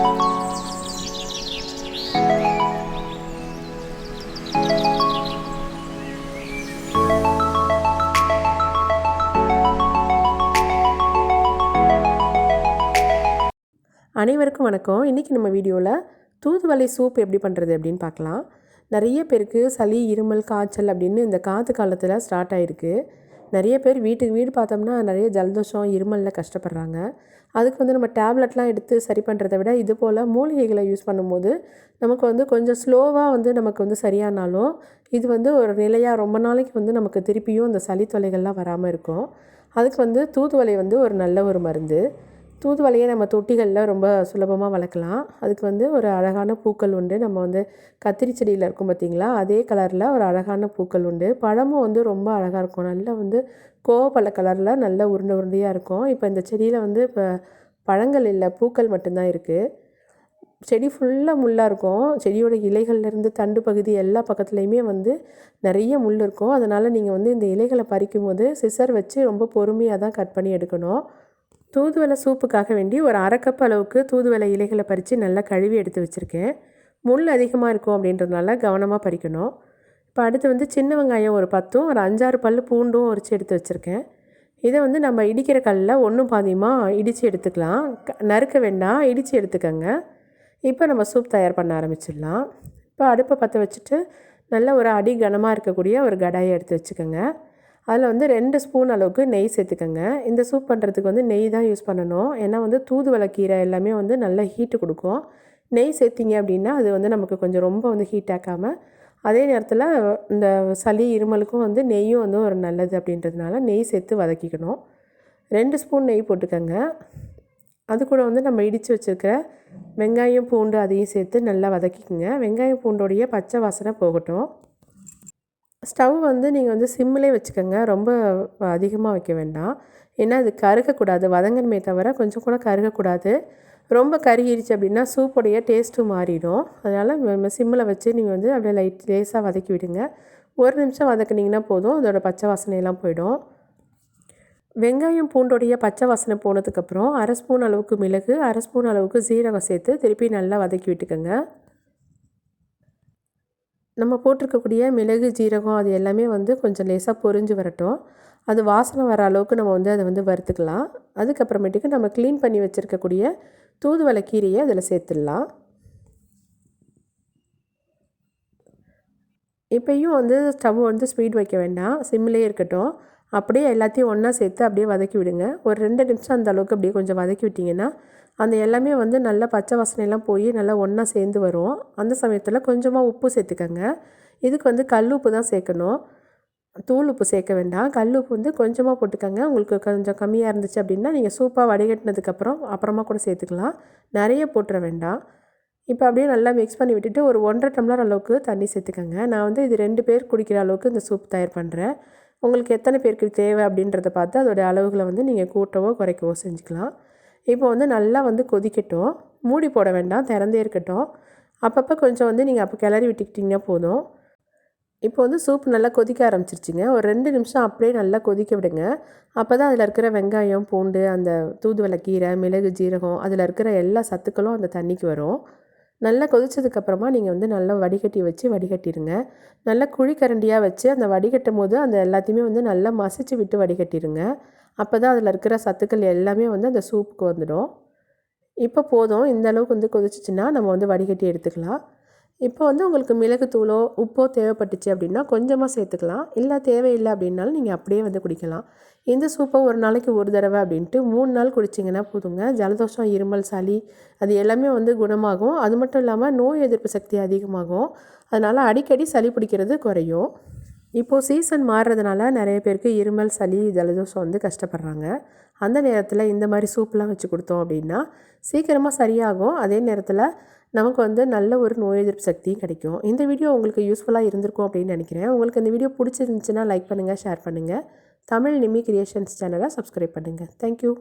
அனைவருக்கும் வணக்கம். இன்றைக்கி நம்ம வீடியோவில் தூதுவளை சூப் எப்படி பண்ணுறது அப்படின்னு பார்க்கலாம். நிறைய பேருக்கு சளி, இருமல், காய்ச்சல் அப்படின்னு இந்த காற்று காலத்தில் ஸ்டார்ட் ஆகிருக்கு. நிறைய பேர் வீட்டுக்கு வீடு பார்த்தோம்னா நிறைய ஜலதோஷம், இருமலில் கஷ்டப்படுறாங்க. அதுக்கு நம்ம டேப்லெட்லாம் எடுத்து சரி பண்ணுறதை விட இது போல் மூலிகைகளை யூஸ் பண்ணும்போது நமக்கு கொஞ்சம் ஸ்லோவாக நமக்கு சரியானாலும் இது ஒரு நிலையாக ரொம்ப நாளைக்கு நமக்கு திருப்பியும் இந்த சளி தொல்லைகள்லாம் வராமல் இருக்கும். அதுக்கு தூதுவளை ஒரு நல்ல ஒரு மருந்து. தூதுவளையை நம்ம தொட்டிகளில் ரொம்ப சுலபமாக வளர்க்கலாம். அதுக்கு ஒரு அழகான பூக்கள் உண்டு. நம்ம கத்திரி செடியில் இருக்கும் பார்த்திங்களா, அதே கலரில் ஒரு அழகான பூக்கள் உண்டு. பழமும் ரொம்ப அழகாக இருக்கும். நல்லா கோவப்பழ கலரில் நல்ல உருண்டை உருண்டையாக இருக்கும். இப்போ இந்த செடியில் இப்போ பழங்கள் இல்லை, பூக்கள் மட்டும்தான் இருக்குது. செடி ஃபுல்லாக முள்ளாக இருக்கும். செடியோட இலைகள்லேருந்து தண்டு பகுதி எல்லா பக்கத்துலேயுமே நிறைய முள் இருக்கும். அதனால் நீங்கள் இந்த இலைகளை பறிக்கும் போது சிசர் வச்சு ரொம்ப பொறுமையாக தான் கட் பண்ணி எடுக்கணும். தூதுவளை சூப்புக்காக வேண்டி ஒரு அரை கப் அளவுக்கு தூதுவளை இலைகளை பறித்து நல்லா கழுவி எடுத்து வச்சுருக்கேன். முள் அதிகமாக இருக்கும் அப்படின்றதுனால கவனமாக பறிக்கணும். இப்போ அடுத்து சின்ன வெங்காயம் ஒரு 10, ஒரு 5-6 பல் பூண்டும் உரித்து எடுத்து வச்சுருக்கேன். இதை நம்ம இடிக்கிற கல்லில் ஒன்றும் பாதியமாக இடித்து எடுத்துக்கலாம். நறுக்க வேண்டாம், இடித்து எடுத்துக்கோங்க. இப்போ நம்ம சூப் தயார் பண்ண ஆரம்பிச்சிடலாம். இப்போ அடுப்பை பற்ற வச்சுட்டு நல்ல ஒரு அடி கனமாக இருக்கக்கூடிய ஒரு கடாயை எடுத்து வச்சுக்கோங்க. அதில் 2 ஸ்பூன் அளவுக்கு நெய் சேர்த்துக்கோங்க. இந்த சூப் பண்ணுறதுக்கு நெய் தான் யூஸ் பண்ணணும். ஏன்னா தூதுவளை கீரை எல்லாமே நல்ல ஹீட்டு கொடுக்கும். நெய் சேர்த்திங்க அப்படின்னா அது நமக்கு கொஞ்சம் ரொம்ப ஹீட் ஆக்காமல், அதே நேரத்தில் இந்த சளி இருமலுக்கும் நெய்யும் ஒரு நல்லது அப்படின்றதுனால நெய் சேர்த்து வதக்கிக்கணும். 2 ஸ்பூன் நெய் போட்டுக்கோங்க. அது கூட நம்ம இடித்து வச்சுருக்கிற வெங்காயம், பூண்டு அதையும் சேர்த்து நல்லா வதக்கிக்கோங்க. வெங்காயம் பூண்டோடைய பச்சை வாசனை போகட்டும். ஸ்டவ் நீங்கள் சிம்மிலே வச்சுக்கோங்க. ரொம்ப அதிகமாக வைக்க வேண்டாம். ஏன்னா அது கருகக்கூடாது, வதங்கணுமே தவிர கொஞ்சம் கூட கருகக்கூடாது. ரொம்ப கருகிருச்சு அப்படின்னா சூப்புடைய டேஸ்ட்டும் மாறிடும். அதனால் நம்ம சிம்மில் வச்சு நீங்கள் அப்படியே லேசாக வதக்கி விடுங்க. 1 நிமிஷம் வதக்குனிங்கன்னா போதும், அதோடய பச்சை வாசனையெல்லாம் போயிடும். வெங்காயம் பூண்டோடைய பச்சை வாசனை போனதுக்கப்புறம் 1/2 ஸ்பூன் அளவுக்கு மிளகு, 1/2 ஸ்பூன் அளவுக்கு சீரகம் சேர்த்து திருப்பி நல்லா வதக்கி விட்டுக்கோங்க. நம்ம போட்டிருக்கக்கூடிய மிளகு, ஜீரகம் அது எல்லாமே கொஞ்சம் லேசாக பொரிஞ்சு வரட்டும். அது வாசனை வர அளவுக்கு நம்ம அதை வறுத்துக்கலாம். அதுக்கப்புறமேட்டுக்கு நம்ம க்ளீன் பண்ணி வச்சுருக்கக்கூடிய தூதுவளை கீரையை அதில் சேர்த்துடலாம். இப்போயும் ஸ்டவ் ஸ்பீட் வைக்க வேண்டாம், சிம்மிலே இருக்கட்டும். அப்படியே எல்லாத்தையும் ஒன்றா சேர்த்து அப்படியே வதக்கி விடுங்க. ஒரு 2 நிமிஷம் அந்த அளவுக்கு அப்படியே கொஞ்சம் வதக்கி விட்டிங்கன்னா அந்த எல்லாமே நல்லா பச்சை வாசனையெல்லாம் போய் நல்லா ஒன்றா சேர்ந்து வரும். அந்த சமயத்தில் கொஞ்சமாக உப்பு சேர்த்துக்கங்க. இதுக்கு கல் உப்பு தான் சேர்க்கணும், தூள் உப்பு சேர்க்க வேண்டாம். கல் உப்பு கொஞ்சமாக போட்டுக்கோங்க. உங்களுக்கு கொஞ்சம் கம்மியாக இருந்துச்சு அப்படின்னா நீங்கள் சூப்பாக வடிகட்டினதுக்கப்புறம் அப்புறமா கூட சேர்த்துக்கலாம். நிறைய போட்டுற வேண்டாம். இப்போ அப்படியே நல்லா மிக்ஸ் பண்ணி விட்டுட்டு ஒரு 1.5 டம்ளர் அளவுக்கு தண்ணி சேர்த்துக்கோங்க. நான் இது 2 பேர் குடிக்கிற அளவுக்கு இந்த சூப் தயார் பண்ணுறேன். உங்களுக்கு எத்தனை பேருக்கு தேவை அப்படின்றத பார்த்து அதோடய அளவுகளை நீங்கள் கூட்டவோ குறைக்கவோ செஞ்சுக்கலாம். இப்போ நல்லா கொதிக்கட்டும். மூடி போட வேண்டாம், திறந்தே இருக்கட்டும். அப்பப்போ கொஞ்சம் நீங்கள் அப்போ கிளறி விட்டுக்கிட்டிங்கன்னா போதும். இப்போ சூப் நல்லா கொதிக்க ஆரம்பிச்சிருச்சுங்க. ஒரு 2 நிமிஷம் அப்படியே நல்லா கொதிக்க விடுங்க. அப்போ தான் அதில் இருக்கிற வெங்காயம், பூண்டு, அந்த தூதுவளை கீரை, மிளகு, ஜீரகம் அதில் இருக்கிற எல்லா சத்துக்களும் அந்த தண்ணிக்கு வரும். நல்லா கொதிச்சதுக்கப்புறமா நீங்கள் நல்லா வடிகட்டி வச்சு வடிகட்டிடுங்க. நல்லா குழிக்கரண்டியாக வச்சு அந்த வடிகட்டும் போது அந்த எல்லாத்தையுமே நல்லா மசிச்சு விட்டு வடிகட்டிடுங்க. அப்போ தான் அதில் இருக்கிற சத்துக்கள் எல்லாமே அந்த சூப்புக்கு வந்துடும். இப்போ போதும், இந்த அளவுக்கு கொதிச்சிச்சின்னா நம்ம வடிகட்டி எடுத்துக்கலாம். இப்போ உங்களுக்கு மிளகுத்தூளோ உப்போ தேவைப்பட்டுச்சு அப்படின்னா கொஞ்சமாக சேர்த்துக்கலாம். இல்லை தேவையில்லை அப்படின்னாலும் நீங்கள் அப்படியே குடிக்கலாம். இந்த சூப்பை ஒரு நாளைக்கு ஒரு தடவை அப்படின்ட்டு 3 நாள் குடிச்சிங்கன்னா போதுங்க. ஜலதோஷம், இருமல், சளி அது எல்லாமே குணமாகும். அது மட்டும் இல்லாமல் நோய் எதிர்ப்பு சக்தி அதிகமாகும். அதனால் அடிக்கடி சளி பிடிக்கிறது குறையும். இப்போது சீசன் மாறுறதுனால நிறைய பேருக்கு இருமல், சளி, ஜலதோஷம் கஷ்டப்படுறாங்க. அந்த நேரத்தில் இந்த மாதிரி சூப்லாம் வச்சு கொடுத்தோம் அப்படின்னா சீக்கிரமாக சரியாகும். அதே நேரத்தில் நமக்கு நல்ல ஒரு நோய் எதிர்ப்பு சக்தியும் கிடைக்கும். இந்த வீடியோ உங்களுக்கு யூஸ்ஃபுல்லாக இருந்திருக்கும் அப்படின்னு நினைக்கிறேன். உங்களுக்கு இந்த வீடியோ பிடிச்சிருந்துச்சுன்னா லைக் பண்ணுங்கள், ஷேர் பண்ணுங்கள். தமிழ் நிம்மி கிரியேஷன்ஸ் சேனலை சப்ஸ்கிரைப் பண்ணுங்கள். தேங்க்யூ.